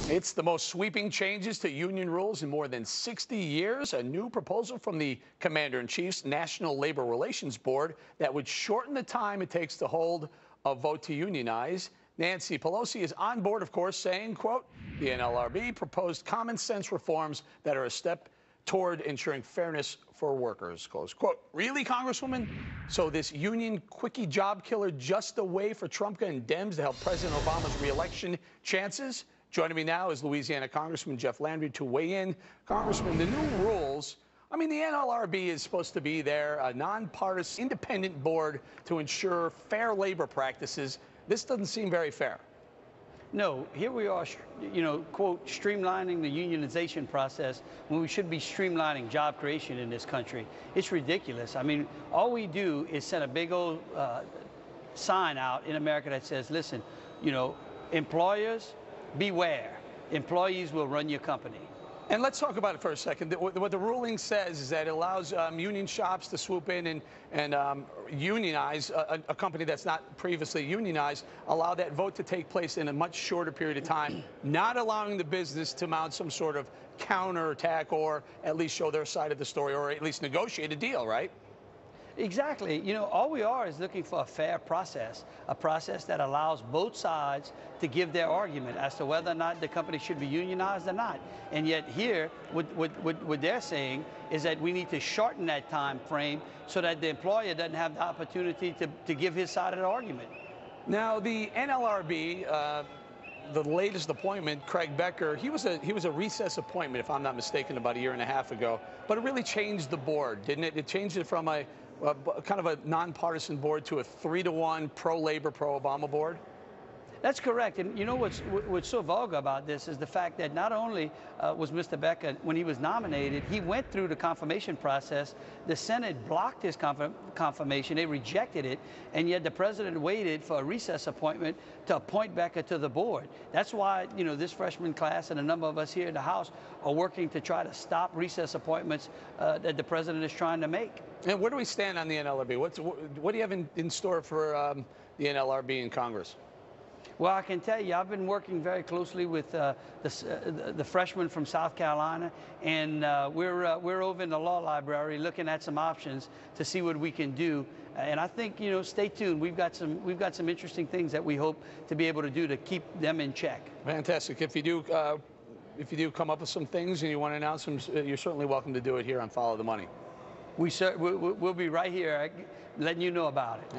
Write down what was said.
It's the most sweeping changes to union rules in more than 60 years. A new proposal from the Commander-in-Chief's National Labor Relations Board that would shorten the time it takes to hold a vote to unionize. Nancy Pelosi is on board, of course, saying, quote, the NLRB proposed common sense reforms that are a step toward ensuring fairness for workers, close quote. Really, Congresswoman? So this union quickie job killer just a way for Trump and Dems to help President Obama's reelection chances? Joining me now is Louisiana Congressman Jeff Landry to weigh in. Congressman, the new rules, I mean, the NLRB is supposed to be there, a nonpartisan, independent board to ensure fair labor practices. This doesn't seem very fair. No, here we are, quote, streamlining the unionization process when we should be streamlining job creation in this country. It's ridiculous. I mean, all we do is send a big old sign out in America that says, listen, employers, beware. Employees will run your company. And let's talk about it for a second. What the ruling says is that it allows union shops to swoop in and unionize a company that's not previously unionized, allow that vote to take place in a much shorter period of time, not allowing the business to mount some sort of counterattack or at least show their side of the story or at least negotiate a deal, right? Exactly. All we are is looking for a fair process, a process that allows both sides to give their argument as to whether or not the company should be unionized or not. And yet here, what they're saying is that we need to shorten that time frame so that the employer doesn't have the opportunity to give his side of the argument. Now, the NLRB, the latest appointment, Craig Becker, he was a recess appointment, if I'm not mistaken, about a year and a half ago. But it really changed the board, didn't it? It changed it from a kind of a nonpartisan board to a 3-to-1 pro-labor, pro-Obama board? That's correct. And what's so vulgar about this is the fact that not only was Mr. Becker, when he was nominated, he went through the confirmation process. The Senate blocked his confirmation. They rejected it. And yet the president waited for a recess appointment to appoint Becker to the board. That's why, this freshman class and a number of us here in the House are working to try to stop recess appointments that the president is trying to make. And where do we stand on the NLRB? What do you have in store for the NLRB in Congress? Well, I can tell you, I've been working very closely with the freshman from South Carolina, and we're over in the law library looking at some options to see what we can do. And I think, stay tuned. We've got some interesting things that we hope to be able to do to keep them in check. Fantastic. If you do come up with some things and you want to announce them, you're certainly welcome to do it here on Follow the Money. We'll be right here letting you know about it.